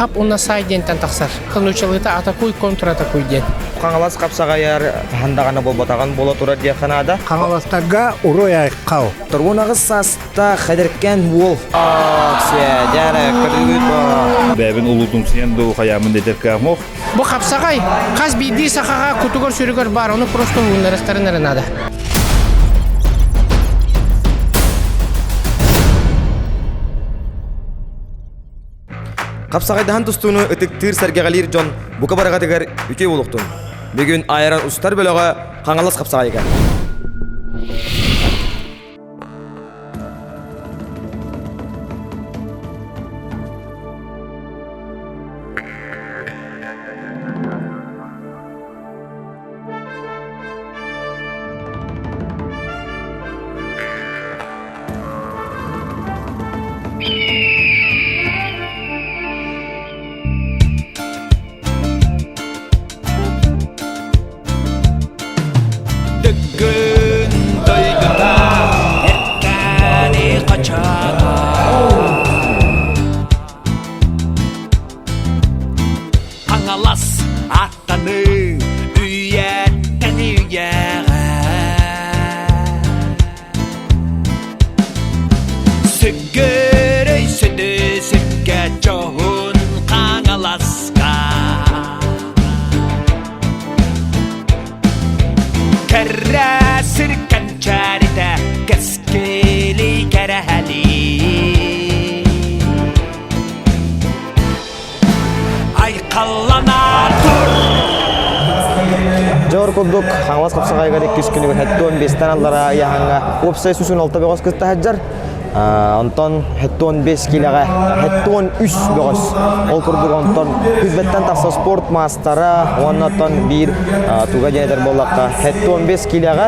Кап уна сайдентен тақсар. Кылучылыта атакуй контратакуй ден. Қаңалас қапсағайар хандағаны болбатаған бола тұрар де қанада. Қаңаластарға урой айқау. Тұрғынағы саста қадіркен ол. Дәрі кіргіт ба. Бәбін ұлудың сенді қаямын дедер кәмоқ. Бу капсагай каз биди сахага кутугор сүрүгөр бар, оны просто ундарастарын арнада. Қапсағайдахан тұстуыны үтіктір сәргеғалир жон бұқа барағатығар үке болуқтың. Бүгін айран ұстар бөліға қаңалас қапсағайға. Жауыр күлдік қаңлас қапсағайға дек күскінігін әттуын бестен аллара яғанға опсай сүсін алта беғыз күзді әджар. Онтон әттуын бес келеға әттуын үш беғыз. Ол күрдік онтон күзбеттен тақса спорт мастара, оннатон бір туға денедер болаққа әттуын бес келеға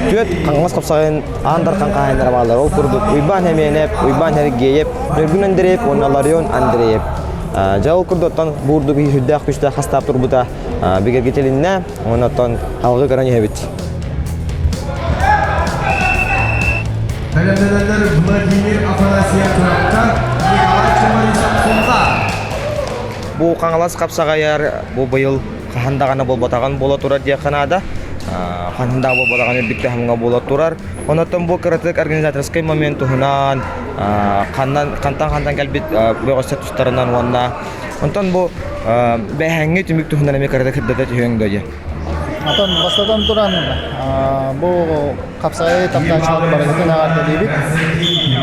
төт қаңлас қапсағайын аңдар қаңқайындар бағалар. Ол күрдік ұйбан әменеп, ұйбан әргейеп, нөргін әндіреп, оналарион әндіреп. Жауыл күрдіттен бұрды бір хүддәқ күшті қастап тұрбыта бігер кетелінне, онаттан халғы қаран ебет. Тәлімдәлер Владимир Афанасия Тұраққа, Николай Чумарисов Сумға. Бұл қаңалас қапсағайар, бұл бұйыл қағандағаны бол батаған бола тұрар де қанада. Қағандағаны бол батаған өрбікті хамға бола тұрар. Онаттан бұл қаратық организаторскай момент тұхынан, қантан кәлбет бұйғыстар тұстарынан онна. Онтан бұл бәйхәңге түмік тұхынан әме қаратық күрдәді түйеңді. Атын бастадан тұран бұл қапсағай таптаншылық барығытын ағарды дейбіт.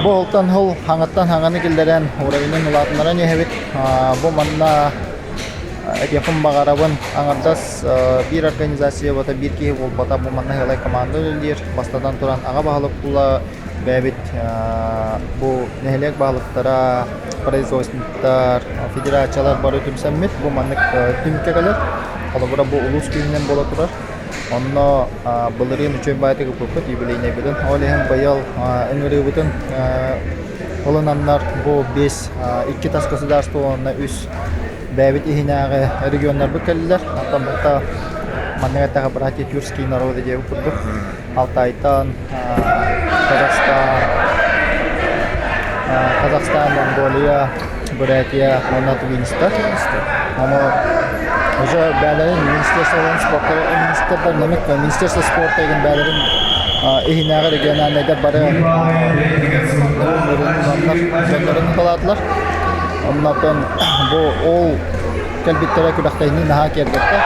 Бұл ұлттан ғыл хаңаттан хаңаны келдерен орайының ұлатынларын ехебіт. Бұл манна әтеқым бағарабын аңардас бір организация бата бір кейі ол бата бұл манна ғылай команда өлдер. Бастадан тұран аға бағалық бұла бәбіт бұл нәхелек бағылықтара, производственниктар, федерациялар бары түмсәммет. Бұл маннық түмікке кәлер. Ала бұра бұл ұлыс күйінен бола тұрар. Онна бұлырын үчен байтығы көпіт ебілейне бідін. Олеген байал әңірі бұтын олынанлар бұл 2 тас государство онна үс бәбіт ихинағы регионлар бұл кәлілер. Алтан бұлта маннығаттағы братья тюркский народы деп күрдік. Алтайтан, Казахстан, Монголия, Бурятия, онна Тугинистар. Уже бәлерин Министерство спорта министрлер немек Министерство спорта деген бәлерин ихинағы региональныйда бары жөндерін қаладылар. Оннан бұл ол кәлбеттері күрақтайыны наға кергетті.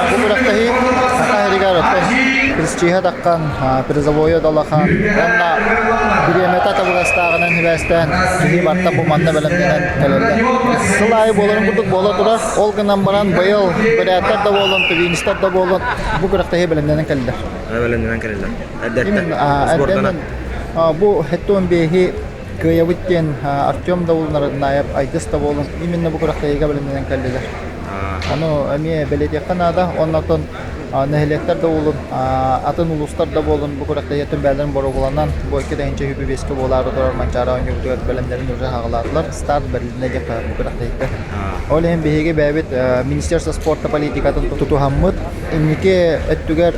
Бұл күрақтайы қағырығар өтті. Пресчиға таққан, призовойы далақан. Онна биремета табыластағынан хибәстен жүзі барта бұл манда бәлімденен кәлелді. Сылайы боларын күрдік бола тұрар. Ол күннен баран байыл бірәттар да болын, төвиністар да болын. Бұл күрақтайы бәлімденен кәлелдер. Бәлімденен кәлелдер. Әддәттен? Бұл хеттуын бейхи Кыявыттен Артем да болын, Наяб Айдыс да болын. Именно бұл күрақтайыға бәлімденен кәлелдер. Аны әме бәлет яқынада, оннатын нәхелектер да болын, атын ұлыстар да болын, бұл күрақта етін бәлерін борығыланан, бұл 2-дәйінче хүбі бескі болары тұрар манчара өңгілдігер бәлімдерін үржі хағыладылар, старт бәліне деп бұл күрақта еді. Ол ең бейге бәбет Министерство спорта политикатын тұту хаммыд, емнеке әттігер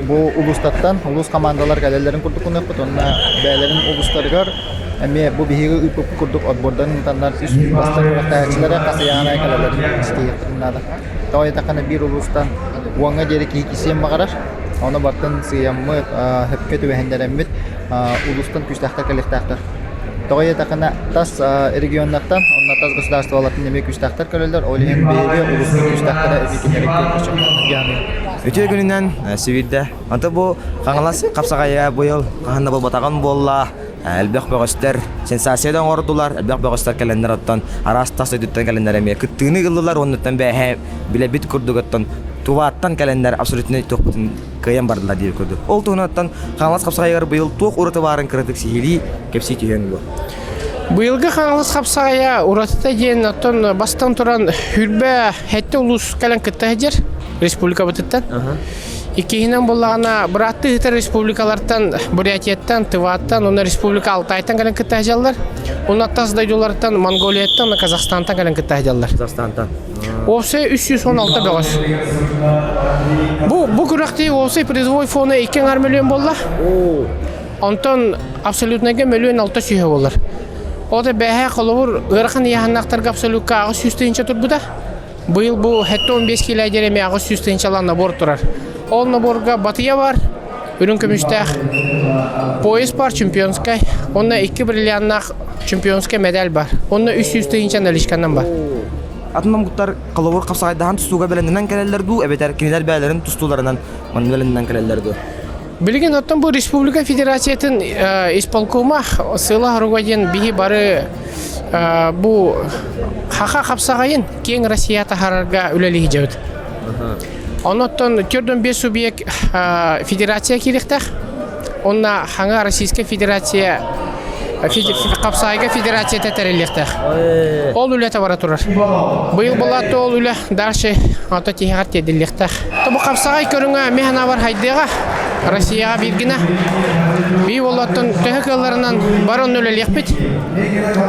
бұл ұлыстаттан, ұлыс командалар кәлелерін күрдік күн өппіт, онына бәлерін ұлыстарығар Эми бу биһиги үпүп курдук отбордан тандар үс бастар тәчиләре касыяна калалар стиятнада. Тойда кана бир улустан уаңа дери кисем багарар. Аны баттан сыяммы хепке төбәһендәреммит улустан күстәхтә коллектактар. Тойда кана тас регионнардан, онна тас государстволардан неме күстәхтар калалар. Олиһен беге улустан күстәхтәре эбикенерек көчөк. Өтө күнүнөн Сибирде. Anta бу каңалас капсагая быйыл каханда бул батаган болла. Әлбәк бөгөстер сенсациядан ордулар. Әлбәк бөгөстер календар оттан арастасы дүттен календар эме. Кыттыгыны кылдылар оннан бәһә биле бит курдугаттан туваттан календар абсолютно топпутун кыян бардылар дип көрдү. Ол тугунаттан каңалас капсагайгар быйыл тук ураты барын кырдык сихили кепси түйөн бу. Быйылгы хаңлас капсагая ураты ден оттон бастан туран хүрбә хәтте улус калан кытта жер республика бытыттан. Иккиһинен буллагана быратты хитер республикалардан, Бурятияттан, Тываттан, уна республика Алтайдан калан кытта жаллар. Уна тас дайдулардан, Монголияттан, Казахстантан калан кытта жаллар. Казахстантан. Осе 316 бөгөс. Бу күрәкти осе призовой фоны 2 миллион болла. Онтон абсолютнага миллион 600 боллар. Ода бәһә кылыбыр ырхан яһаннактарга абсолютка 100 турбуда. Быйыл бу хәтта 15 километр эме 100 лан набор турар. Ол наборга батыя бар, үрүнкөмүштәх. Пояс бар чемпионскай. Онна 2 бриллианттак чемпионскай медаль бар. Онна 300 наличканнан бар. Атынан буттар кылыбыр капсагайдан тустуга беленден келелер ду, эбетер кинелер бәләрен тустуларынан манделеннән келелер ду. Билген оттан бу республика федерациятын исполкома сыла ругаден биһи бары бу хаха капсагайын кең Россия тахарга үлели жабыт. Оноттон 4-5 субъект федерация киректах. Онна ханга Российская федерация капсагайга федерация тәтәрелектах. Ол үләтә бара турар. Быйыл булат ол үлә дальше ата тиһәр тәдиллектах. Бу капсагай көрүнгә механа бар хайдыга. Россия биргенә. Би олаттан тәһәкәләреннән барон үлелек бит.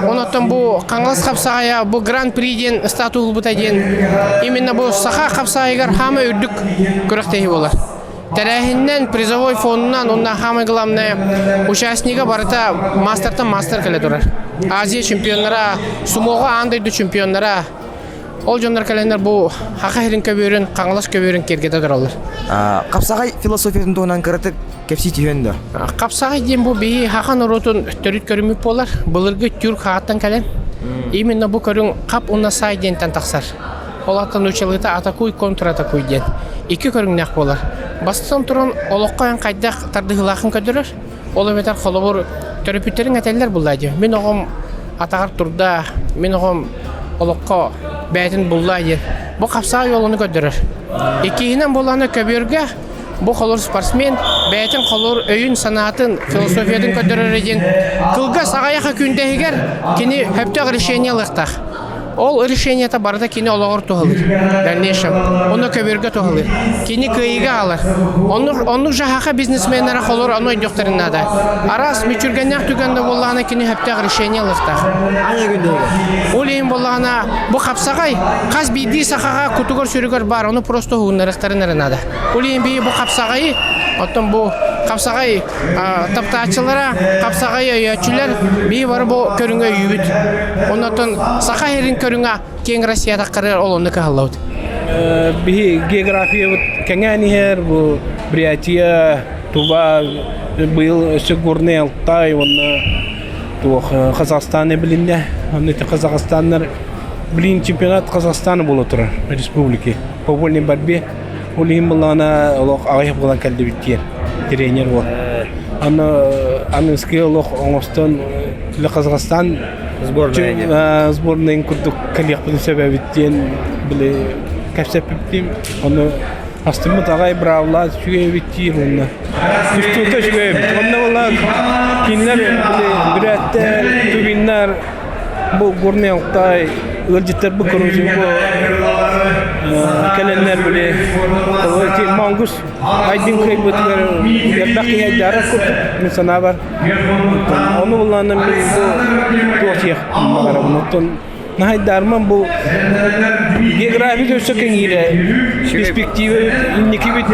Онаттан бу каңлас капсагая бу гран-при ден статус бута ден. Именно бу саха капсагайгар һәм үрдүк күрәктәһи булар. Тәрәһиннән призовой фоннан онна һәм главное участнига барыта мастер келе турар. Азия чемпионнары, сумога андай чемпионнары. Ол жондар календар бу хакыйрын көбөрүн, каңлас көбөрүн кергеде туралар. Капсагай философиясын тугунан кырытып кепси түйөндө. Капсагай ден бу бии хахан урутун төрүт көрүмүп болар. Былыргы түрк хаттан кален. Именно бу көрүн кап унна сай дентен таксар. Олаттан учылыта атакуй контратакуй ден. 2 көрүннәк болар. Бастан туран олоққаян кайдак тардыгылахын көдөрөр. Ол бетер холобур төрөпүттерин әтәлләр булды. Мен огым атагар турда, мен огым олоққа бәйтін бұллай. Бұл қапсаға yolunu көдірір. Екейінен боланы көберге бұл қолыр спортсмен бәйтін қолыр өйін санатын философиядың көдірір еден. Кылға сағаяқы күндегер кені хөптіғ решение лықтақ. Ол решениета барда кені олағыр туғылыр. Дәлнешім. Оны көберге туғылыр. Кені көйіге алыр. Оның жағаға бизнесменлері қолыр оны өйдіқтірінады. Арас мүчіргеннәк түгенді болағына кені хөптіғ решение лықтақ. Ане күндегі? Ол ең болағына бұл қапсағай қаз бейді сақаға күтігір сүрігір бар. Оны просто ғуынырықтарын әрінады. Ол ең бейі бұл қапсағай оттан бұл қапсағай таптачылара, қапсағай өйетчілер бейі бары бұл көріңе үйбіт. Оннан сақа ерін көріңе кең Россияда қарар ол оны қағылауды. Бейі география кәңәні ер, бұл Бурятия, Туба, бұл Сигурный Алтай, Қазақстаны білінде. Қазақстандар білін чемпионат Қазақстаны болу тұрар, республики. По вольной борьбе. Ол ең болғана ағайып болған кәлді біттер, тренер бол. Аныңызге оңыстан Қазақстан сборнайын күрдік кәлек білін сөбәбіттен кәпсәп біттем. Оны астымыт ағай бравла шүге біттер. Күстілті шүге бітті. Онда олар кейінлер бүрәттер, түбінлер, бұл көріне ұқтай, өлжеттер бұл көріңізім бұл кәленлер біле. Маңғыз айдың көй бұтылар бәқи айдары көрдік. Мен сана бар. Оны болғаны мен бұл туақ еқпін. Найдарман бұл география өсі кәңгейлі перспективі иннекі бет.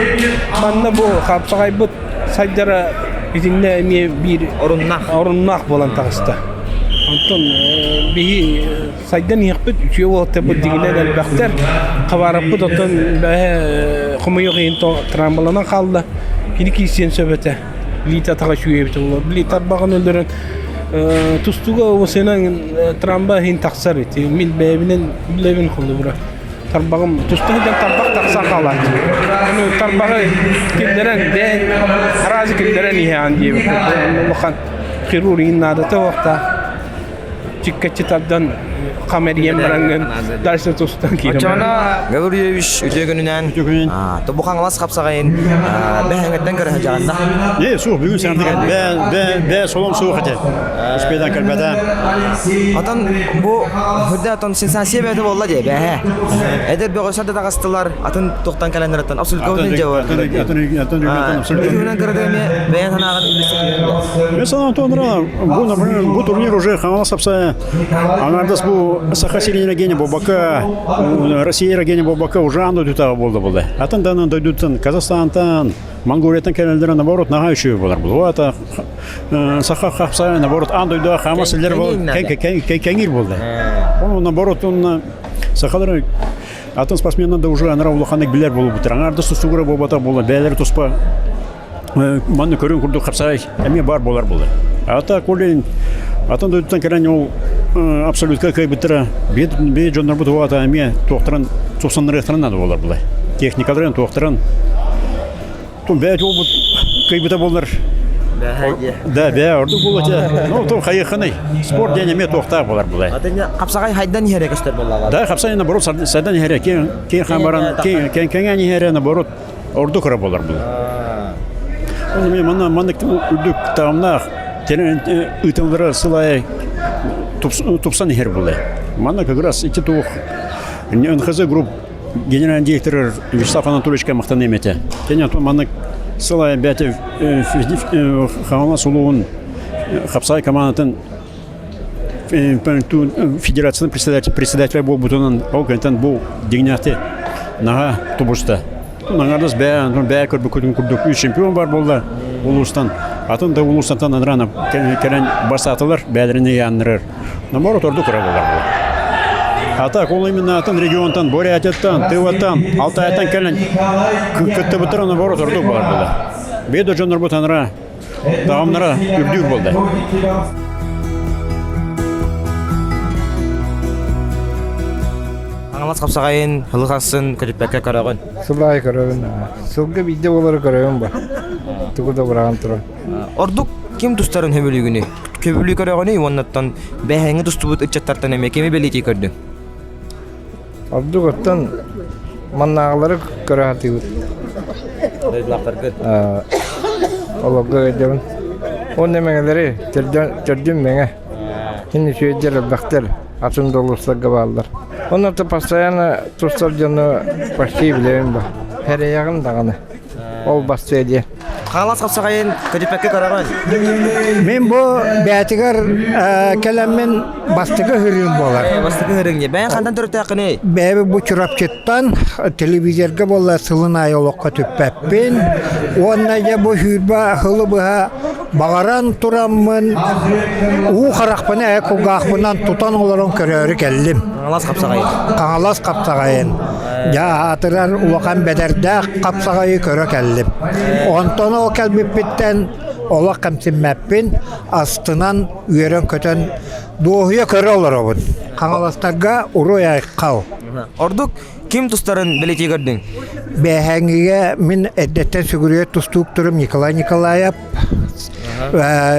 Манна бұл қапсағай бұт сайдары itinde bir orunnak bolan tağısta. Ondan bir saydan yapıp üçüyor o tabi digine del bakter kavarıp bu dotan be kumuyor into trambolana kaldı. Yine kişinin söhbete. Lita taşıyor bir olur. Lita bakın öldüren tustuğa o senin tramba hin taksar etti. Mil bebinin bilevin kulu bura. Tarbağım tustuğdan tarbak taksa kalan. Onu tarbağı kimderen de arazi kimderen ihan diye. Allah'ın kiruriyin nadata vakta. Çıkkaçıtabdan kameriyem barangın dersi tostan kirim. Очона Гавриевич үтөгөнүнөн тобу каңалас капсагайын бэһэңеттен көрө жаганда. Суық бүгін сәндіген, бә солом суық әте. Үспейден кәлбәді. Атын бу хүрдә атын сенсация бәді болла де бәһә. Эдер бөгөсәдә тагыстылар атын токтан кәлендер атын абсолют ковден жауап. Бүгүнөн көрдөме бәян ханагын Мен санам тондыра, bu турнир уже қаңалас қапса, аңардас бұл Саха Сирин регене Бобака, Россия регене Бобака уже андо дютава болды. Атандан дойдутан Казахстантан, Монголиядан кәлендер наоборот нага үшеу болар. Бұл ата Саха қапса наоборот андойда хамас елдер кәңир болды. Оны наоборот он Сахалар атын спортсменнан да уже анара улаханек билер болып бутыр. Аңардас тусугура бобата болды, бәлер туспа. Манны көрін күрді қапсай, әме бар болар болды. Ата колен атын дойдутан кәлен ол абсолютка кай бітірі бей жондар бұты оғата әме тоқтырын 90-ны рехтарынан болар бұлай. Техникаларын тоқтырын. Бәй жол бұт кай біті болар. Да, бәй орды болар. Ну, то қайыққанай. Спорт денеме тоқта болар бұлай. Қапсағай хайдан ехере көстер болар. Да, қапсай наоборот сайдан ехере. Кен қамбаран, кенген ехере наоборот орды қыра болар бұлай. Мен мандықтың үрдік тағымна үтімдері сылай тупсан ехер бұлай. Мана как раз ити тух НХЗ групп генеральный директор Вячеслав Анатольевичка мақтан емете. Тені мана сылай бәті қағана сұлуын қапсай командатын федерацияның председателі бол бұтынан ол кәнтен бұл дегеняқты наға тубышты. Наңардыз бәй көрбі күрдік 3 чемпион бар болды ұлыстан. Атын да ұлыстан аныраны кәрен басатылар бәдіріне янырыр. Наоборот, орды күрі болар бұл. Атақ ол именно атын регионтан, Бурятияттан, Тываттан, Алтайттан кәрен күтті бұтыры наоборот орды болар болды. Бейді жондар бұт аныра, дағымнара үрдік болды. Аңалас қапсағайын, хылықасын көтіппәкке көріғын. Сылай көріғын. Сылғы бейде олары көріғын ба. Тұғыда бұраған тұрын. Ордук кем тұстарын хөмілігіні? Көбілі көріғыны, оннаттан бәхәңі тұсты бұд үтчаттартан әме кеме бәлеті көрді? Ордук оттан маннағылары көріғаты бұд. Дойдылақтар көт. Олығы өйдеуін. Он әмәңелері түрдім мәңе. Хені сөйдер бәқтер. Атын долыстығы балдар. Оннаты постоянно тұстар жоны почти білемін ба. Әрі яғын дағаны. Ол басты әде. Аңалас қапсағайын көтіппәкке көріғын? Мен бұл бәтігер кәлеммен бастығы хүрін болар. Бастығы хүрін не? Бәйін қандан түрікті ақыны? Бәбі бұл чұрапчеттан телевизерге болар сылын айолыққа түппәппен. Онна ja бұл хүрба хылы бұға бағаран тұрамын. Уы қарақпыны әкуғақпынан тұтан оларын көрері кәлдім. Аңалас қапсағайын? Аңалас қапсағайын. Атырар улақан бәдәрді қапсағайы көрі кәлдім. Онтон ол кәлбіппеттен ола қамсиммәппен астынан үйерен көтен доғыя көрі олар обын. Қаңаластарға ұрой айққау. Ордук кем тұстарын білеті көрдің? Бәхәңіге мен әдеттен сүгірге тұстуық тұрым Николай Николаев.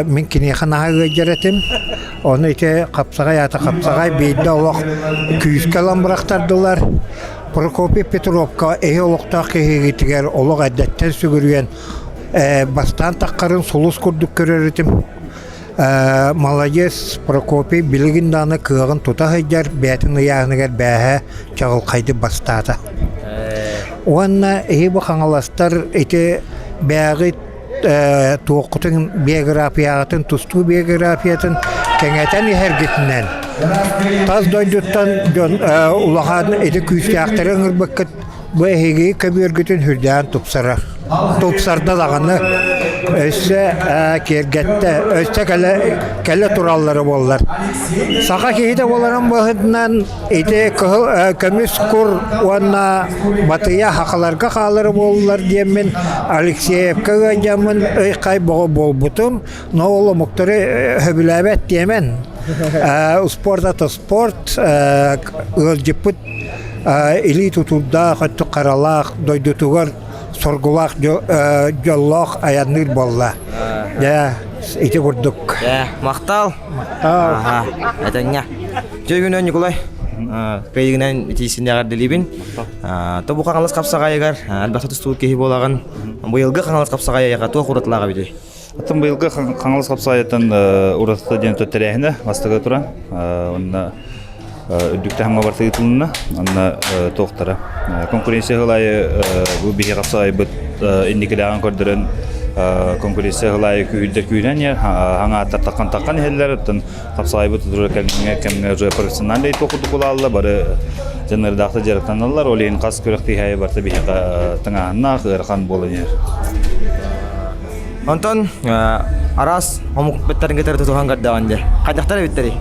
Мен кенеқанаға өйдеретім. Оны ете қапсағай, аты қапсағай бейді олақ күйіскелан бірақтардылар. Прокопий Петровка әйі олықта қиғетігер олық әдеттен сүгірген бастан таққарын сұлыс күрдік көрерітім. Молодец Прокопий білігін даны күйіғын тұта ғайдар бәтін ұяғынығар бәхі чағыл қайды бастады. Онна әйі бұл қаңаластар әйті бәғі туыққытын биографиятын, тұсту биографиятын кәңәтен ехергетінен. Таз дойдуттан улахан әйті күйісті ақтарын ұрбаққыт бұл әйгі көбергетін хүрден тұпсарды дағаны Össe kergette, össe kelle turalları bollar. Saka kehide boların bahıdından ite kömüs kur ona batıya hakalarga kalır bollar diyemin Alexeyevka'ga jamın kay bol butum. Ne oğlu muhtarı höbülebet diyemen. Sporda to sport, ılcıpıt ili tutulda hattı karalak, doydutugar sorgulak, jollak ayanır bolla. Ya, iti kurduk. Ya, maqtal. Aha, etenya. Jөгүнөн Николай. Кайгынан тисиндагар делибин. Тобу каңалас капсагайгар, албатта тустуу кеһи болаган. Быйылгы каңалас капсагайга тоо куратлага биди. Атын быйылгы каңалас капсаятан уракта ден төттерәһне вастыга тура. Онна үдүктә һәм бартыгы тулына, анна тоқтара. Конкуренция хылай бу биһи капсагай бит индикеләгән көрдөрөн конкуренция хылай күлдер күрән я аңа тактан хәлләр тын капсагай бит дуры кемгә уже профессиональ токуды булалар бары җаннардагы җәрәктәнләр олен кас күрәкти һәй барты биһи тыңаһына хырхан булыр. Антон, арас омук беттерин кетер тутуган гаддаганда. Кайдактар биттери?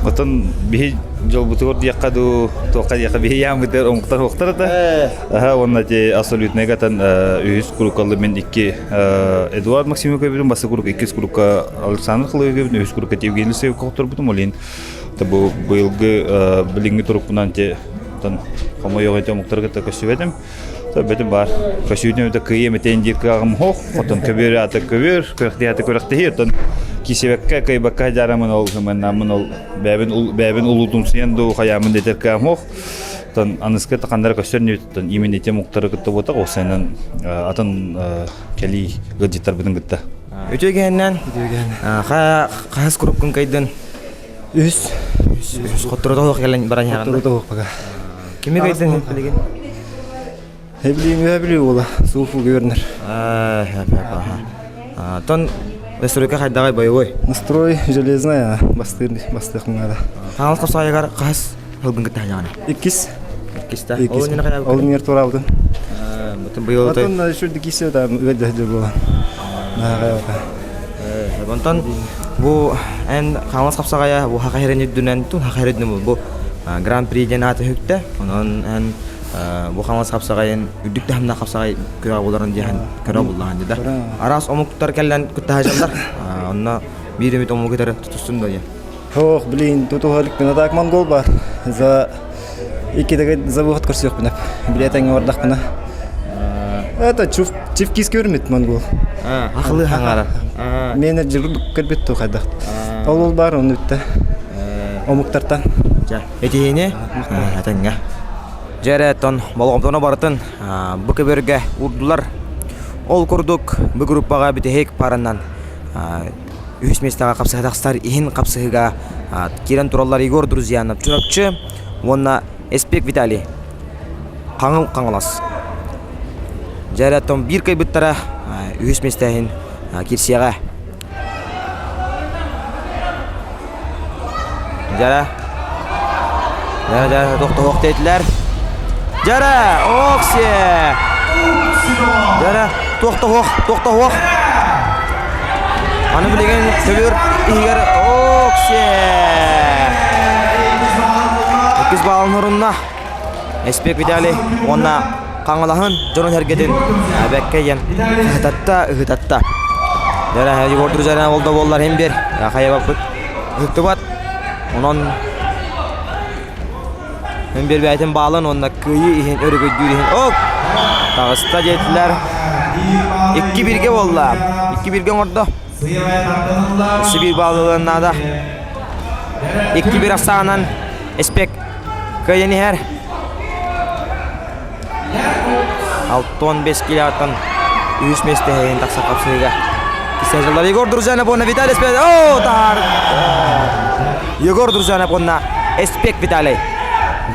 Отон биһи жол бутур диякаду тока дияка биһи ям битер омуктар хоктарда. Онна те абсолютно гатан үз курукалы мен 2 Эдуард Максимовка бирин басы курук 2 курукка Александр Хлоевич үз курукка Евгений Лысев коктор бутум олин. Табу быйылгы билинги турупунан те тан кому йогыта омуктарга та көсүбедим. Бетим бар. Көсүдүн өтө кыйым тендиркагым хох, отон көбөр ата көбөр, көрөктө көрөктө отон кисебекке кайбакка жарамын ол мен ол бәбин улудум сенду хаямын детеркам хох. Тон аныска такандар көсөрнү тон имени те муктары кытты бота осенен атын кели гаджеттер бидин гытта. Өтөгеннен хас куруккун кайдан үс коттурда келен баран яганда. Кими кайдан билген? Хебли ола, суфу губернер. Тон Вестерка хайдагай боевой. Настрой железная, бастык надо. Каңалас капсагайгар кас хылбын кытта жаны. 2 Ол не кая? Ол нер туралды. Бутун быйыл той. Потом шурды кисе да өдө болған. Бонтон бу эн каңалас капсагая бу хакайрен дүнен тун хакайрен бу гран-при денаты хөктө. Онон эн бу каңалас капсагайын үдүктө хамна капсагай көрө боларын диян көрө булган да. Арас омуктар келген күттө хажандар. Онна бир үмүт омуктар тутусын да. Ох, блин, тут уголик на так монгол бар. За икидеге завод көрсөк бинеп. Билетең ордак бина. Это чифкис көрмөт монгол. Акылы хаңара. Менеджер көрбөт то кайда. Ол бар онутта. Омуктартан. Ja, etine. Атаңга. Жаратон болгомтона бартын бу көбөргө урдулар. Ол курдук бу группага битек паранан. Үс местага капсадакстар ин капсыга кирен тураллар Егор Друзьянов чурапчы. Онна Эспек Виталий. Каңалас. Жаратон бир кайбыттара үс местагын кирсияга. Жара тоқтоқ дейтілер. Жара, оқсе. Жара, тоқтоқ. Аны білеген көбір егер оқсе. 2 балын ұрынна. Эспек Виталий, онна қаңылағын жонын әргеден бәккейен ұғытатта. Жара, Егор Друзьянов олда болар ембер. Қайабап ұқты бат. Онын мен бербей айтын балын, онына күйі ехен, өрігі дүйрі ехен. Оқ! Тағыста жетілер. 2-1-ге болла. 2-1-ге орды. 3-1 балылығына да. 2-1 асағынан Эспек көйені әр. 6-15 келі атын үйіс месті әйін тақса қапсыға. Кесе жылдар Егор Друзьянов онына Виталий Эспек. О, тағар! Егор Друзьянов онына Эспек Виталий.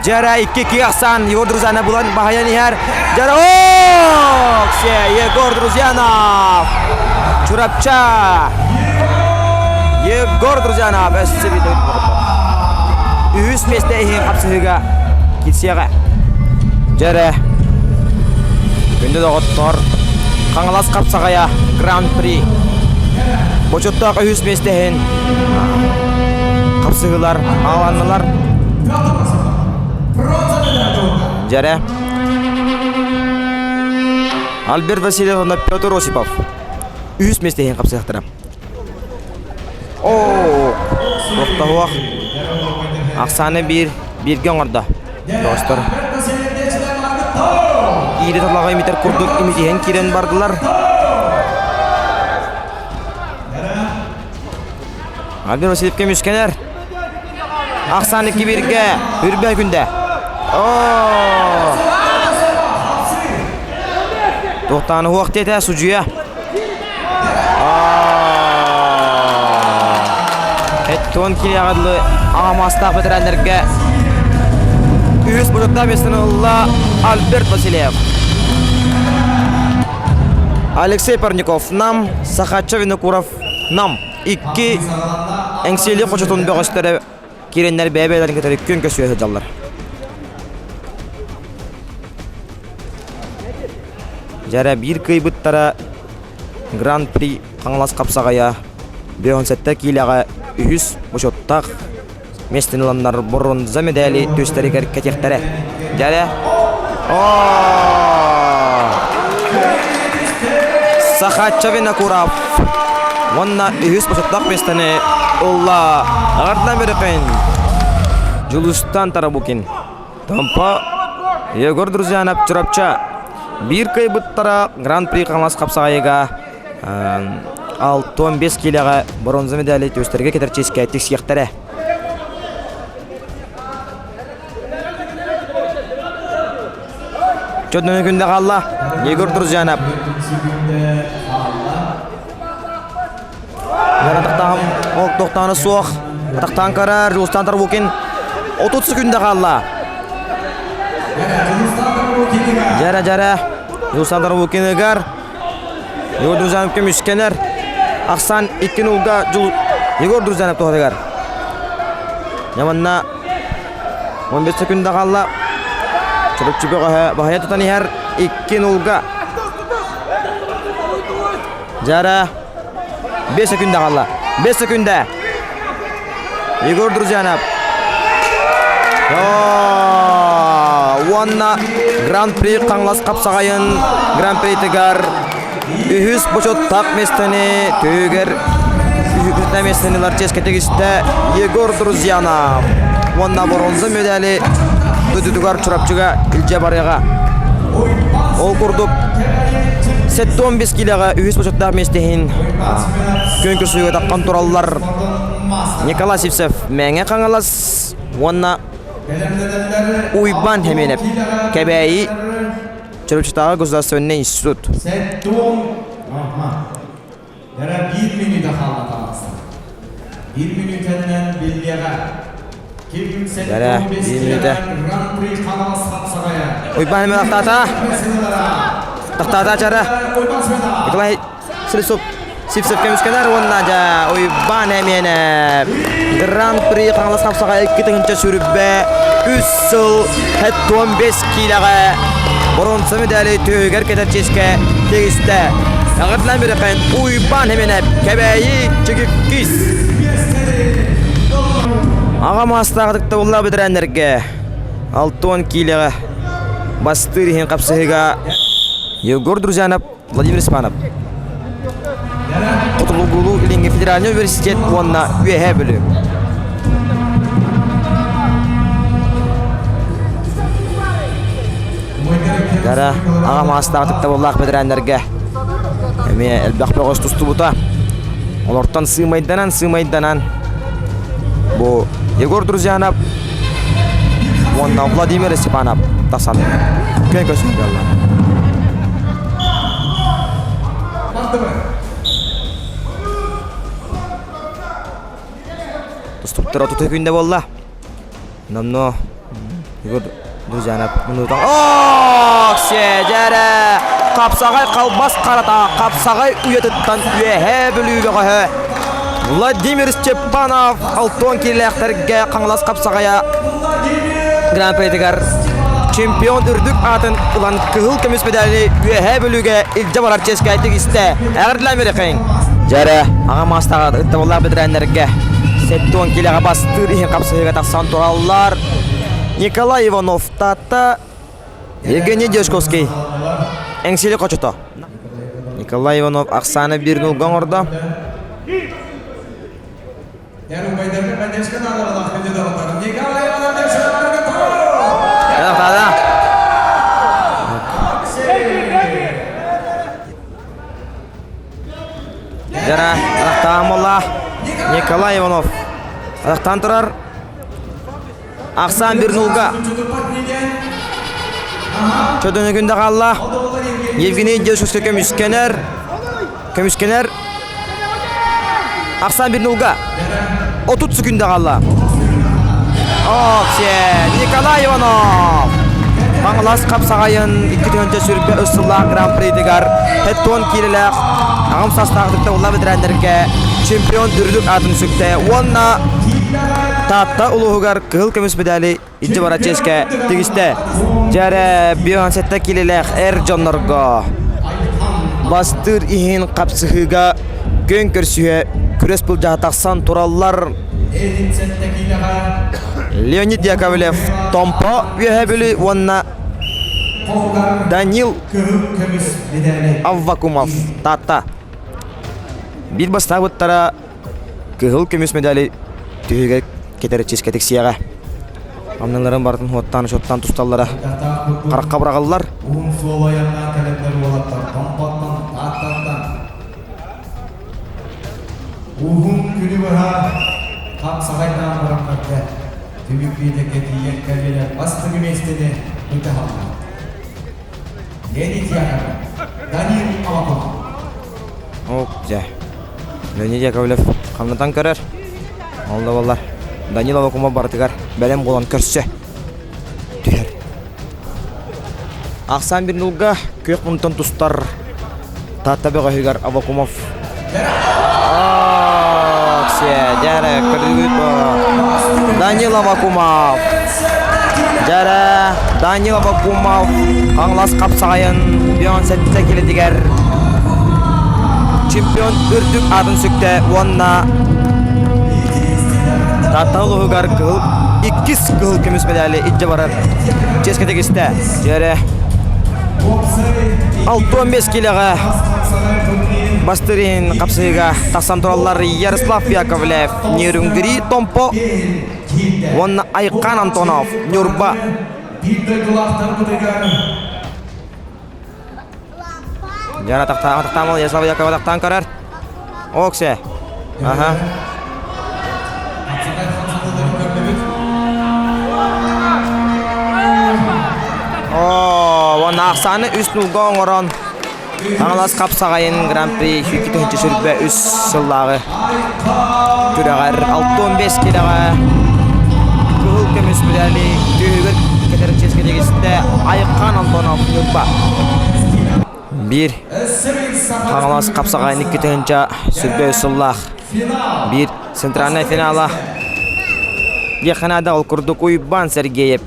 Жара 2 асан Егор Друзьянов булан бахаян ихар. Жара ооо! Егор Друзьянов! Чурапча! Егор Друзьянов өссі бейді үс месте ихин қапсыға кетсеға. Жара күнді доғыттар Қаңылас қапсағая Гран-при. Бочоттақ үйіс местеген қапсығылар, аланылар. Жаре. Альберт Васильев, Петр Осипов. Үйіс местеген қапсығықтыра. Тоқтауақ. Ақсаны бірге оңырда. Достар. Ири талаға емитер күрдік емитеген керен бардылар. Альберт Васильевке мүскенер. Ақсаны кеберге үрбе күнде. Тоқтаны уақыт ете сұжуя. Әттуын келе ағадылы ағамастақ бітірәндерге үйіс бұжықта бестін ұлла Альберт Васильев. Алексей Парников нам, Сахачев Винокуров нам. Икки әңселі қошытын бөғістері керенлер бәйбәйлерін кетері күн көсуе жалар. Жәрі бір күйбіттара Гран-при қаңылас қапсағая бөғін сәтті кейліға үйіс бұжықтақ местеніланлар бұрынза медали төстері кәтектері. Жәрі Сахачев Винокуров Онна үйіс бұжықтақ местені ұлла ағартынан беріқен Жұлыстан Тарабукин Тампа Егор Друзянов Чурапча Bir кайбыттара Гран-при қаңлас қапсағайыға 6-15 келіға бронза медали төстерге кетер ческе әттік сияқтары. Чөтінің күнде қалла Егор Друзянов. Тоқтаны соқ, атақтан қарар, Жұлыстан Тарабукин 30 секунде қалла. Жара Жұлыстан Тарабукин егар. Егор Друзянов кем үшкенер. Ақсан 2-0-ға Егор Друзянов тоғадығар. Яманна 15 секунде қалла. Чұрып бағая тұтаны әр 2-0-ға. Жара 5 секунде қалла. 5 секунде. Егор Друзянов. Уанна Гран-при қаңлас қапсағайын Гран-при тігар үйіс бұшыттақ местені төгер үйіс местенілер ческетегісті Егор Друзянов. Уанна бронза медали дүдігар чұрапчыға үлже барыға. Ол күрдік 7-15 келіға үйіс бұшыттақ местеген көнкі сұйға таққан туралылар Николай Сивцев мәңе қаңылас. Уанна Уйбан Хеменев кәбәйі Чырыпчытағы Государственный институт. 1 минута қалды қаласың. 1 минутаннан белдеға. Гран-при қаңылас қапсағая. Уйбан Хеменев тақтата чары. Николай Сивцев кеміскенер онна жа Уйбан Хеменев Гран-при қаңылас қапсағая 2-тігінші сүрібі 3 сыл 15 келіға бронза медали төгер кетер ческе тегісті. Ағыртылан беріқен Уйбан Хеменев кәбәйі чекіп кіз. Ағам астағыдықты ұлла бідірәндерге 6-10 келіға бастырихен қапсығыға Егор Друзянов, Владимир Испанов. Құтылуғылу Ленге Федеральный университет онна үйе білі. Дара ағам астағыдықты ұллақ бідірәндерге әме әлбәқпе ғыз тұсты бұта. Оларттан сымайданан Бұл Егор Друзянов онна Владимир Испанов тасан. Көн көсін болла. Тұстыптыр оту төкінде болла. Намно Егор Друзянов мұнудан. Сәжәрі қапсағай қалбас қарата. Қапсағай үйетіттан үйе білуі беғі. Владимир Степанов 6-10 келі әқтерге қаңылас қапсағая Гран-при тігер Çempiyon ürdük atın ulan kıhıl kömüs medali üye bölüge ilce barar çeskaytık iste. Eğer dilemedik kayın. Jare ağa mastağa ıttabollar bitirenlerge. Setton kilaga bastır ihin kapsayıga taksan turallar. Nikolay Ivanov tata Evgeniy Deshkovskiy. Engsili koçuto. Nikolay Ivanov Aksana 1-0 orada. Yarım baydarga Badeshkan adalar dedi dağıtar. Nikolay Ivanov Deshkovskiy. Tada. Jara Rahtamullah Nikolay Ivanov. Rahtan turar. Aksan 1-0'ga. Çödünü günde kalla. Evgeniy Deshkovskiy kömüskener. Aksan 1-0'ga. 30 sekunda kalla. Nikolay Ivanov. Banglas kapsagayın 2 önce sürüp ısılla Grand Prix digar. Hetton kililek. Ağım sastağıdıkta ulla bitirenlerge. Çempiyon dürülük adını sükte. Onna tatta uluğugar kıhıl kömüs medali İnci bara çeske tigiste. Jare biyohan sette kililek Erjonlarga. Bastır ihin kapsıhıga. Gön körsüye küres bulcağı taksan turallar. Leonid Yakovlev Tompo üyebili onna Danil Avvakumov tata. Bir basta buttara kıhıl kömüs medali tühüge keteri çesketik siyaga. Amnaların barытын hottан şottan tustallara qarakka bırağıllar. Slovayanlar talepleri olattır. Kompattan, attatan. Günü bıra. Tam sahaydan bırakmakta. Tümük bir de ketiyen kalbiler bastı gibi istedi. Mütehallar. Leonid Yakovlev. Danil Avvakumov. Güzel. Leonid Yakovlev kamnatan körer. Oldu vallar. Danil Avvakumov barıtıgar. Belem bolan körse. Tüher. Aksan 1-0'ga kök buntan tustar. Tata bega hügar Avvakumov. Jare kırdık. Danil Avvakumov. Jare Danil Avvakumov. Kanglas kapsayın. Biyon sette kilitiger. Çempiyon ürdük adın sükte. Onna Tata uluğugar kıhıl. 2 kıhıl kömüs medali İnci barar çesketik iste. Jare 6-15 kiloga Bastirin kapsayıga taksan turallar Yaroslav Yakovlev Nürüngri Tompo Onna Aykan Antonov Nurba Jara taktamal Yaroslav Yakovlev taktan karar Okse Aha Onna aksanı üst nulga oңорон Аңлас kapsagayın Grand Prix 2-nji sürbe üs syllagy Türeger 6-15 kiloga Kıhıl kömüs medali tühügür keter çeskelegiste Aykan Antonov Nurba 1 Аңлас kapsagayın 2-nji sürbe üs syllag 1 Sentralnay finala Yekhanada ol kurduk Uyban Sergeyev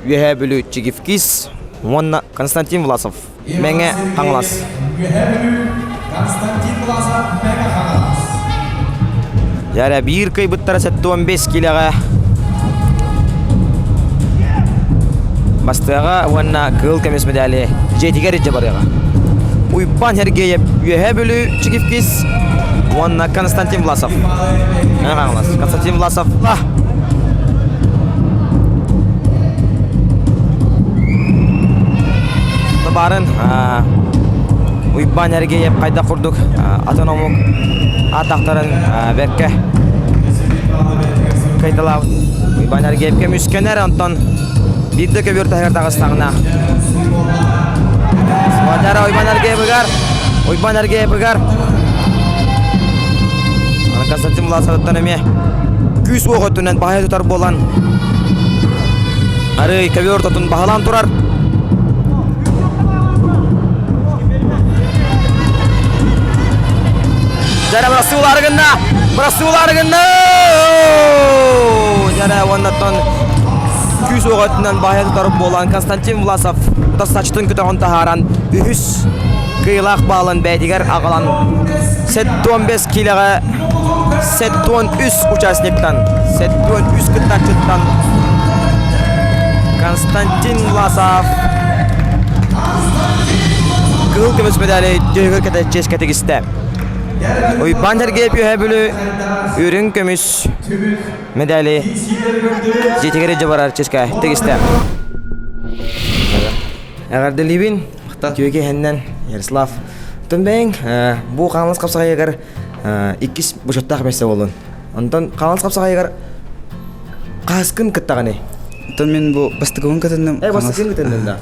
Üyebülü Çigifkis Onna Konstantin Vlasov Menge Аңлас Konstantin Vlasov Menge Аңлас. Jara bir kıy buttara 15 kiloga Bastaga onna kıl kömüs medali jetiger jabarıga Uyban Sergeyev üyebülü Çigifkis Onna Konstantin Vlasov Аңлас Konstantin Vlasov Barın Uyban Sergeyev kayda kurduk Atonomuk Ataktarın Berke Kaydılav Uyban Sergeyev'ke müskener Anton Bir de köbür tahir Dağıstan'ına Svajara Uyban Sergeyev bıgar Konstantin Vlasov'tan öme Küs oğutunen bahaya tutar bolan Arı köbür tutun bahalan turar Jara berhasil ular genda. Jara wonton Күз оғатынан бахия тұтарып болан Константин Власов ұтастачтың күтіғын тахаран үхіс кыйлақ балын бәдігер ағалан 7-15 киліға 7-13 участниктан 7-13 күттачыттан Константин Власов кыл көміс медалі жүйгір кәті чешкәті кісті. Ой, бандер гейп юхэ бүлі үрін көміс медалі жетігері жабарар чешка тегісті. Әғарды Либин, түйеке хәннен Ярослав Түнбәйін, бұл қаңылыз қапсаға егер 2 бұшаттақ мәсі болын. Онтан қаңылыз қапсаға егер қасқын күттағаны? Онтан мен бұл бастығын күтіндім. Бастығын күтіндім да.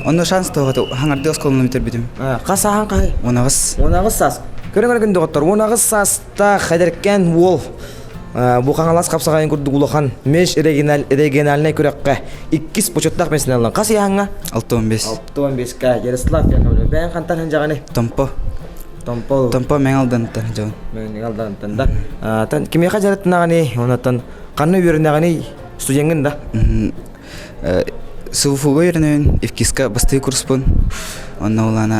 Онна шанс тоғаты хаңарды осколына метер бітім. Қасаған қай? Онағыз сас. Көріңір күнді ғыттар. Онағыз саста қайдыркен ол бұл қаңалас қапсағайын күрді ұлыған меш регионаліне көрекке 2 бұчыттақ мәсіне алған. Қасы яңға? 6-15. 6-15-қа. Ярослав Яковлев. Бәйін қантан хын жағаны? Томпо мен алдан жағаны. Мен алдан да. Кеме қажарыттын ағаны? Онаттан қанны өрін ағаны студенген да? Сылфуға ерінен Евкиска басты курспын. Онна олана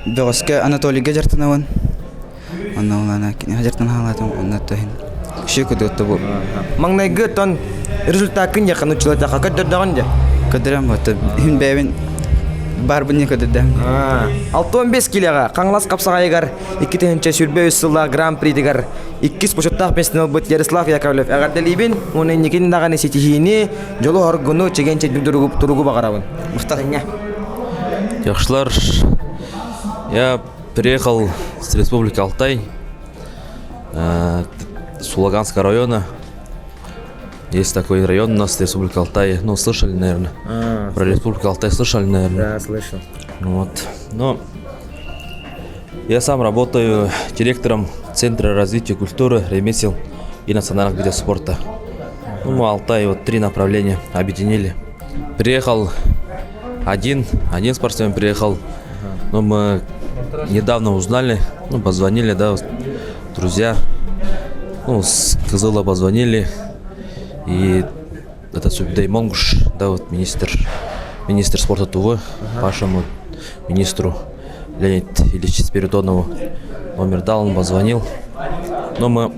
Беғосқа Анатолийға жартынауын. Онна олана кене жартын қаладым. Онна тойын. Кіші көдіғытты бұл. Маңнайғы тон результат күн яқын ұчылатаға көдірдіған де? Көдірім бұты. Хин бәйбін бар бұны көдірдім. 6-15 келеға қаңлас қапсаға егер 2-тенче сүрбе үсілі гран-при дегер 2 бұшыттақ бәсінел бұд Ярослав Яковлев. Әғарды Либин, оның некенін дағаны сетихini жолу оргыну чегенче тұруғы бағарауын. Мұқтағыңа. Яхшлар, я приехал с Республики Алтай, с Улаганского района. Есть такой район у нас, Республика Алтай. Ну, слышали, наверное. Про Республику Алтай слышали, наверное. Да, слышал. Вот. Но я сам работаю директором Центра развития культуры, ремесел и национальных видов спорта. Ну, Алтай вот 3 направления объединили. Приехал один спортсмен приехал. Но мы недавно узнали, ну, позвонили, да, друзья. Ну, с Кызыла позвонили. И это Субдай Монгуш, да, вот министр спорта Тувы, вашему министру Леониду Ильичу Спиридонову номер дал, он позвонил. Но мы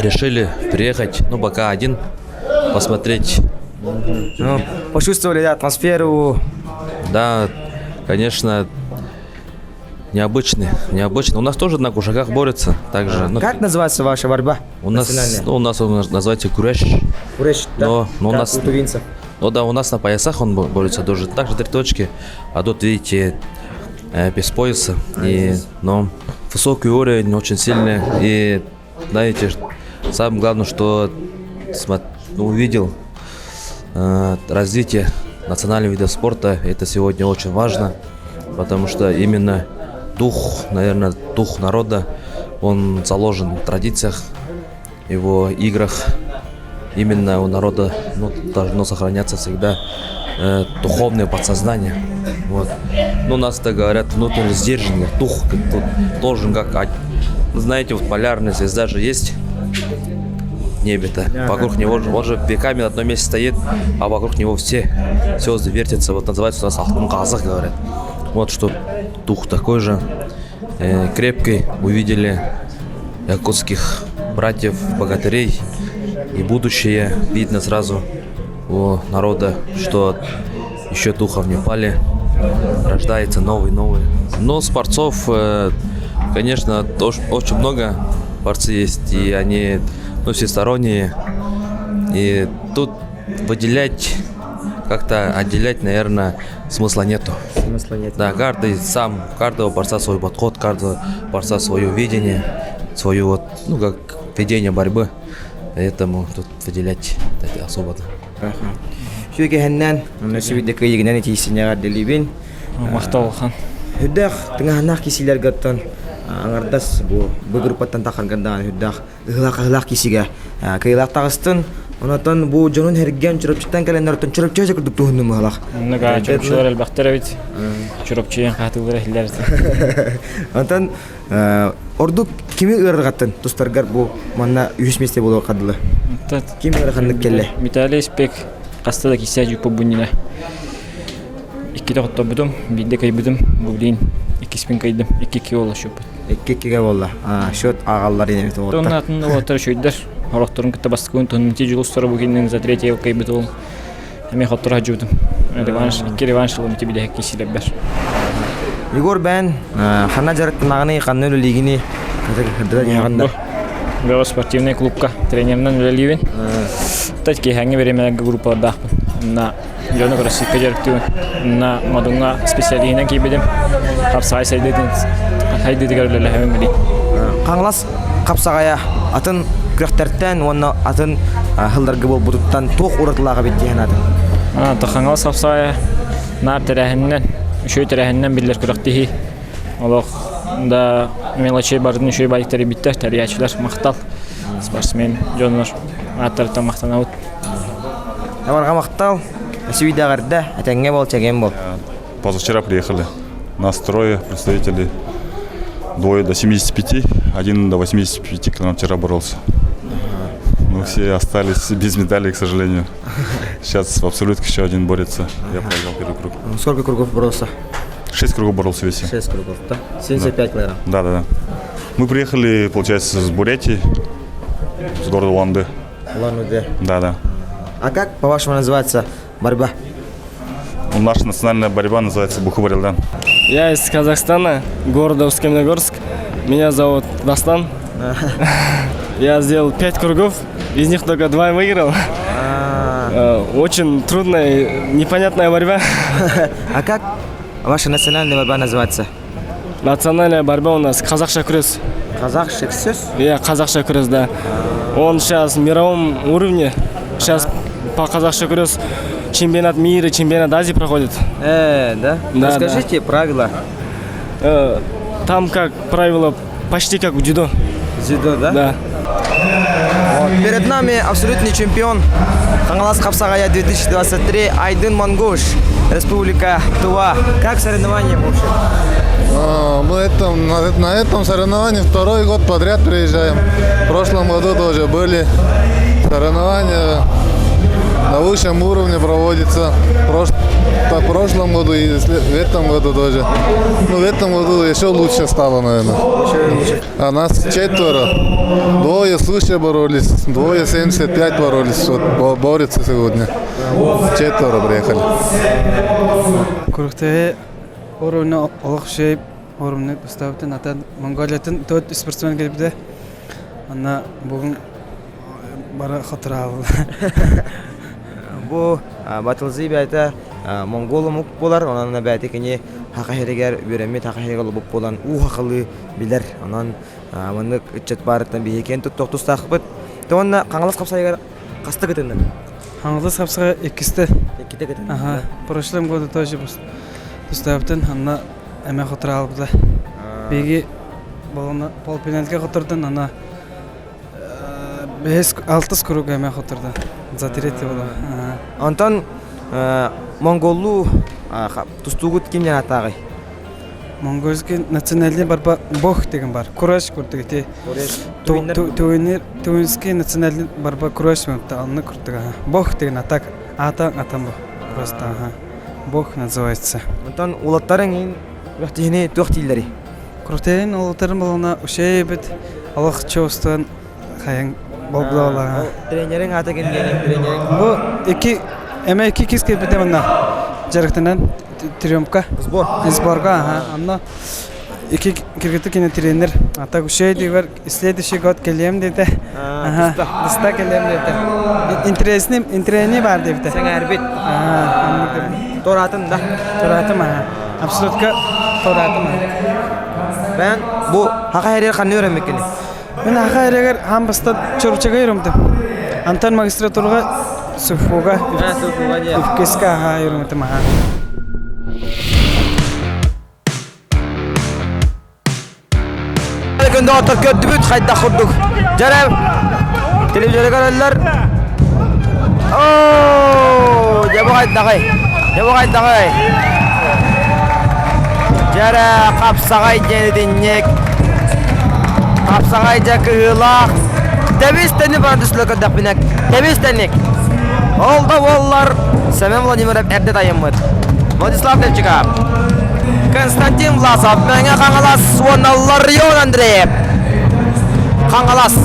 решили приехать, ну, пока один, посмотреть. Ну, почувствовали атмосферу? Да, конечно, необычный. У нас тоже на кушаках борются. Также, ну, как называется ваша борьба? У нас называется куреш. Куреш, да? Но у нас, у тувинцев. Ну да, у нас на поясах он борется тоже. Также 3 точки, а тут, видите, без пояса. Но высокий уровень, очень сильный. И, знаете, самое главное, что увидел развитие национальных видов спорта. Это сегодня очень важно, потому что именно дух народа, он заложен в традициях, его играх. Именно у народа должно сохраняться всегда духовное подсознание. Вот. Ну, у нас так говорят, внутренний сдержанный дух должен как... Знаете, вот полярная звезда же есть в небе-то. Вокруг него он же веками на одном месте стоит, а вокруг него все вертятся. Вот называется у нас Алтын-Казах, говорят. Вот что дух такой же крепкий. Увидели якутских братьев, богатырей. И будущее видно сразу у народа, что еще духов не пали, рождается новый. Но спортсов, конечно, тоже очень много борцы есть, и они всесторонние. И тут выделять, как-то отделять, наверное, смысла нету. Да, каждого борца свой подход, каждого борца свое видение, свое вот, как ведение борьбы. Поэтому тут выделять особо. Шүйке хәннән, сөйдекі егінен етейсіне ғарды Либин. Мақтауылхан. Хүддәқ, тыңағанақ кесілер ғаттан, аңардас бұл группаттан тақырғандаған хүддәқ, ұғылақ кесіге. Кайылақ тағыстын, Onatan bu jonun hergen çırpçıktan gelenler ötün çırpçıya kırdık tuhunum halak. Naga çırpçılar elbette evet. Çırpçıya katılır ehiller. Onatan orduk kimi ırgattın tustargar bu manna 100 mesle bolu kadılı. Kimi ırgandık kelle? Mitali spek kastada kişiye yüpü bunine. İki de hatta budum, bir de kaybıdım. Bu bilin 2000 kaydım, 2 ulaşıp. 2 valla. Şut ağallar yine bir Onun altında otur şöyler. Haraktorun kitabı baskın tonun tecrübesi bugünün za tretye yıl kaybıdım. Hemen hatıra hacıdım. Revanş, 2 revanş oldu bir de kişiyle ber. Igor ben hana jaratın ağını kanlı ligini kırdılar yağında. Böyle sportivный клубка тренернан үлелибин. Тачки ханги беремелерге группада. На Жона Россия жарыктуу. На модунга специалийне кийбедим. Капсай сайдедин. Хайды дегерлеле хэмгди. Каңлас капсагая атын күрәхтәртән уны атын хылдарга бул бутуттан ток уратылага биткен атын. Тахаңлас капсая нар терәһеннән, шөй терәһеннән биллер күрәхтиһи. Аллах да мелочей бардын шөй байктары биттер, тәрбиячылар мактал. Спортсмен жонлар аттардан мактанабыт. Амарга мактал, Свидагарда атаңга бол чеген бол. Позавчера приехали. Нас трое представителей. Двое до 75, один до 85, кто нам вчера боролся. Мы все остались без медалей, к сожалению. Сейчас в абсолютке еще один борется. Я проиграл первый круг. Сколько кругов боролся? 6 кругов боролся в весе. 6 кругов, да? 75 килограмм. Да. Мы приехали, получается, с Бурятии, с города Улан-Удэ. Улан-Удэ. Да. А как, по-вашему, называется борьба? Наша национальная борьба называется Буху-Барилдан. Я из Казахстана, города Усть-Каменогорск. Меня зовут Дастан. Я сделал 5 кругов, из них только 2 выиграл. Очень трудная, непонятная борьба. А как ваша национальная борьба называется? Национальная борьба у нас казахша күрес. Казахша күрес? Казахша күрес, да. Он сейчас в мировом уровне. Сейчас по казахша күрес чемпионат мира, чемпионат Азии проходит. Да? Расскажите правила. Там как правило почти как в дзюдо. Дзюдо, да? Да. Перед нами абсолютный чемпион Каңалас Капсагая 2023 Айдын Мангуш, Республика Тува. Как соревнования вообще? Мы на этом соревновании второй год подряд приезжаем. В прошлом году тоже были соревнования. На высшем уровне проводится в прошлом году и в этом году тоже. В этом году еще лучше стало, наверное. А нас 4. Двое свыше боролись, двое 75 боролись. Вот борются сегодня. 4 приехали. Курухтае уровня олохшей уровня поставтын атан Монголиятын 4 спортсмен келипти. Ана бүгүн бара хатыра Bu batılzı bəyətə Mongolum bollar, onunla bəyətə ki, haqa herəgər görəmi, haqa herəgər olub bolan, haqılı bilər. Onun manıq ücret barıtdan bir heken tuttuqtus taqbıt. Onunla Kаңалас Капсагая qastı gıtından? Каңалас Капсагая 2-те. 2-те gıtından? Ага. В прошлом году тоже поставтын, ана әмә хатыра алды. Беги болана полуфиналга хатырдан, ана 5-6 круг әмә хатырдан. За 3-те бола. Антон Монголу тустугут кимден атагы? Монгольский национальный борьба бог деген бар. Кураш көрдүгү. Туинский национальный борьба кураш мынта аны көрдүгү. Бог деген атак. Атам бу. Просто бог называется. Антон улаттарың вактини токтилери. Крутейн улаттарым болона ушей бит Аллах чостан хаян болдула. Тренерин аты келген, тренерин. Бу 2 киске битемна. Жарыктан трёмка. Сборга, анна 2 киргиттик кине тренер. Ата ушей дивер следующий год келем деди. Даста келем деди. Интересный бар деди. Сен арбит. Торатым да. Торатым. Абсолютка торатым. Ben bu haqa herер qanday öğrenmekini? Мен haqa herер hamбастан чурчага йөрөмдүм. Антон магистратурага Суфуга. Суфуга дия. Кеска йөрөмдүм. Күндө отыр көттүбүт кайда курдук. Жарам. Телевизорга каралар. Жабугай. Жара қапсағай денеденнек. Қапсағай жақығылақ. Дәбестені бар дүсілі көндақ бінек. Дәбестенік. Олда олар. Сәмен Владимиров әрді дайымыд. Владислав Левчиков. Константин Власов. Мәңе қаңалас. Оны Ларион Андреев. Қаңалас.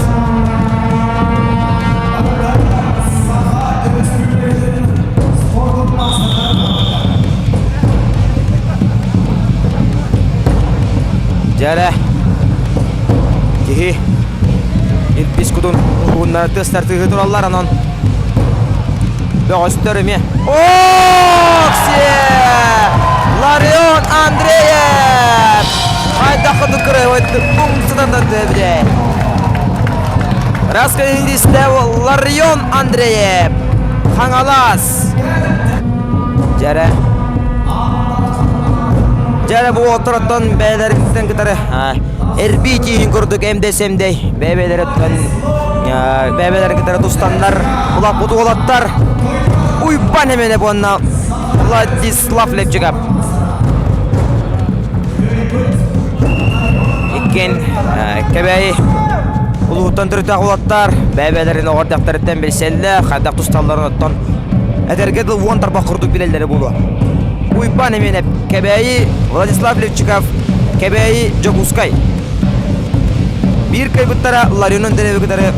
Жәрі. Кехи. Елпес күдің ұғынлары тестартығы тұралар анан. Бөғістіріме. Оксе! Ларион Андреев! Қайда құды күрі өтті бұңсыдан да дөбіде. Раскалиндисте Ларион Андреев. Қаңалас. Жәрі. Жәрі бұл отыраттан бәйлеріңізден кітары. Эрбитиін көрдік әмдесемдей. Бәбелер кітары тұстандар. Бұлақ бұты олаттар. Уйбан емені бұнна Владислав Левчиков. Екен кәбәйі. Бұлғыттан түрітақ олаттар. Бәбелерін оғырдақтарыттен белселі. Қайдақ тұсталарын оттан. Әдергеді он тарпақ құрдық білелері бұлы. Уйбан емені кәбәйі Владислав Левчиков. Кәбәйі Джокускай. Bir kayıptara Larion'un denevekleri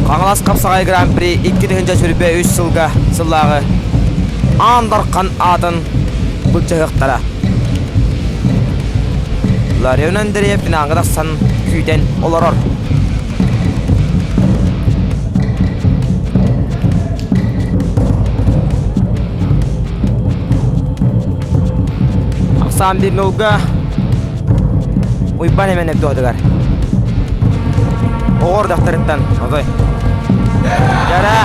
Қаңалас Қапсағай Гран-при 2-нче сүрбе 3 сылға сыллағы андарқан атын бұлчығықтара. Ларион Андреев финаңғыдақсан күйден оларар. Ақсан бір нолға Уйбан емен әбді одығар. Оғыр дақтарыттан, озой. Жара.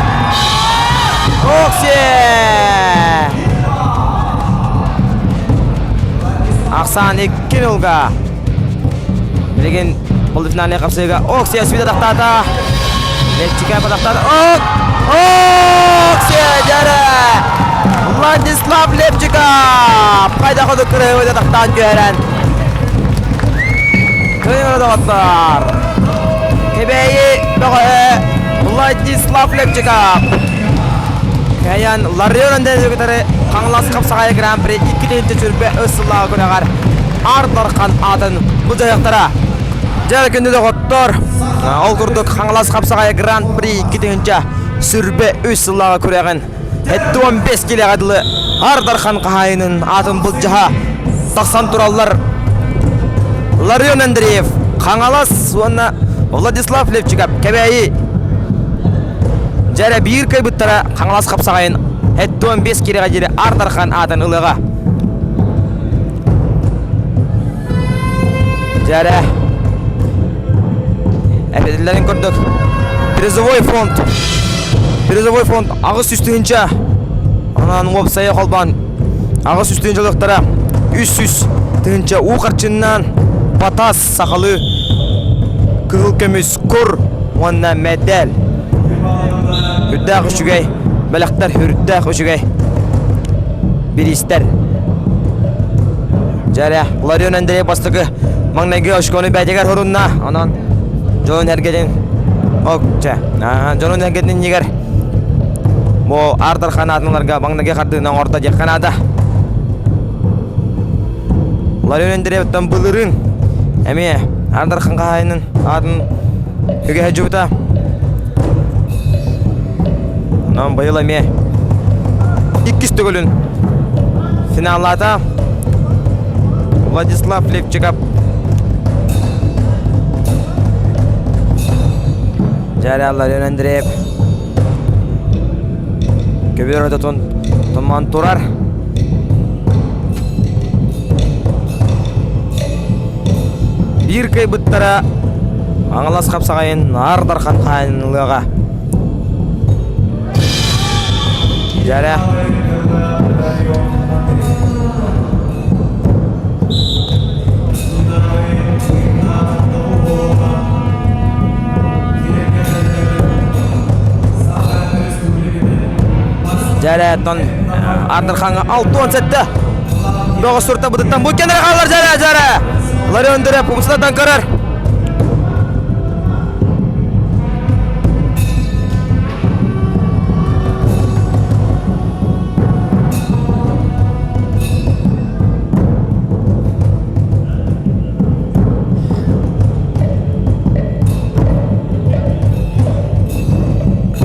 Оксе! Ақсан 2-0-ға. Білеген бұл финаліне қапсыға. Оксе өсбейді дақтады. Левчиков дақтады. Оксе! Жара! Владислав Левчиков! Қайда құды күрі өйді дақтан көрін. Күймірі дұғыттар. Кебейі бұғы Владислав Левчиков. Кәйін Ларион Андреевтері Қаңалас Қапсағай Гран-при 2-нче сүрбе өссіллағы көріғар. Ардарқан атын бұл жайықтара. Жәрі күнді дұғыттар. Ол күрдік Қаңалас Қапсағай Гран-при 2-нче сүрбе өссіллағы көріғын. 15 келе ғадылы Ардарқан қағайының атын бұл жаға. Тақсан туралар Ларион Андреев, Қаңалас, оны Владислав Левчиков, кәбәйі. Жәрі бір кайбыттара Қаңалас Қапсағайын 15 кереға жері Ардархан атын ұлыға. Жәрі әпеділерін көрдік. Призовой фонд ағыз үстігінші. Онан опсайы қолбан ағыз үстігінші лықтара 300 тігінші уқарчыннан Батас сақалы күгіл көміз күр онна мәдәл. Үрдәқ үшігей, бәліқтар үрдәқ үшігей. Бірістер. Жәрі, Ларион Андреев бастығы маңнайғы үшкөні бәдегер ұрынна. Онан жолын әргеден жолын әргеден егер бұл Ардархан атынларға маңнайғы қардығынан орта дек қанада. Ларион Андреевтан бұлырын әме Ардархан қағайының атын көге әжуыта. Нан байыл әме 2 түгілін финаллата Владислав Левчиков. Жәрі Ларион Андреев көбер өті тұман тұрар. Bir kayıptara Қаңалас Қапсағайын Ардархан қайынлыға. Жәрі. Jare ton Ardırxan'a 6-17. Doğuz turta budıttan bu kenara kalır jare. Lari öndürüp umsuladan karar.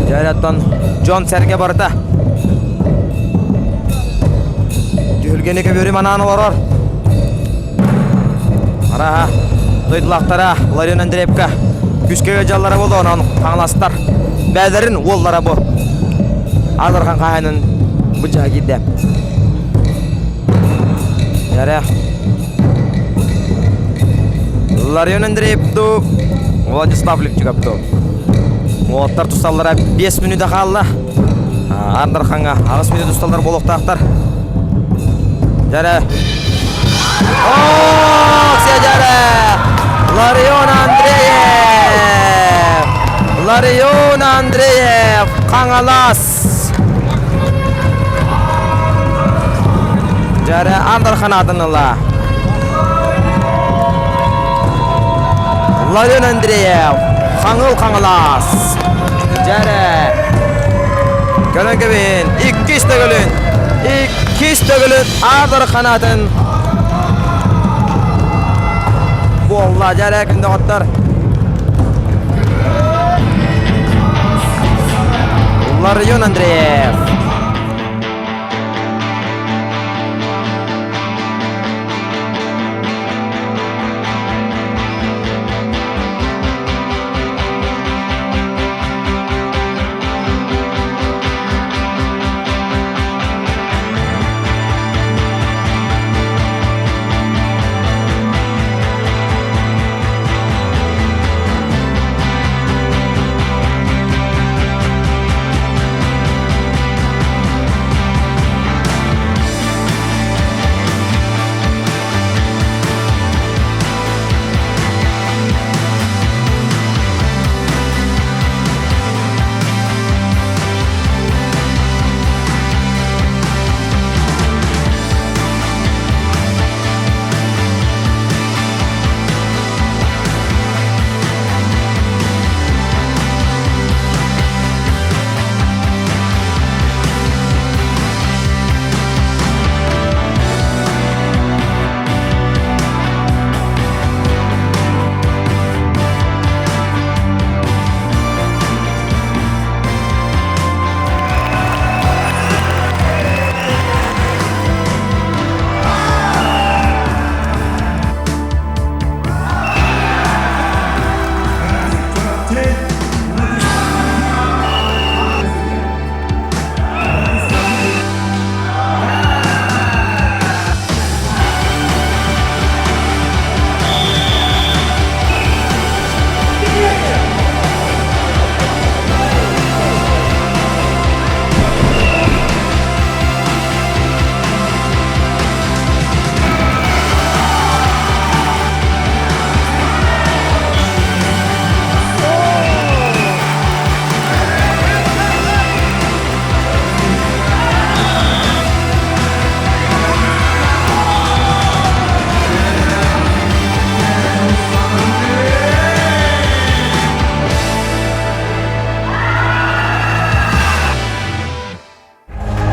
Jareton John Serge barda. Tühülgeni köbürü manağını varır. Araha, doydulaqtara, Larion Andreevka. Küskege jallara boldu onun qаңластар. Bäzerin ollara bu. Ardırxan qahanın bıçağı giddi. Jare. Larion Andreevdu Vladislav Lipchikaptu. Oğutlar tutallara 5 minüde қалды. Ардырханға 6 minüde tutallar boluqtaqtar. Jare. Jare. Larion Andreev qаңалас. Jare Ardırxan adınıla. Larion Andreev qаңылас. Jare. Gölün kebin 2 gölün. 2 gölün Ardırxan adın. Bolla jare kinde qattar. Larion Andreev.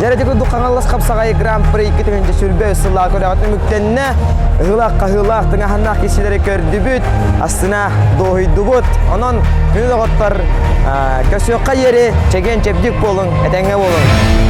Жарайды күрдік қаңалас қапсағай Гран-при 2-тігінде сүрбе ұсыла көріғатын мүктенне ғылақ тыңағанақ кешелері көрді бүт, астына доғыйды бұт. Онын күні доғыттар көсіоққа ері чеген чепдік болың, әтәңе болың.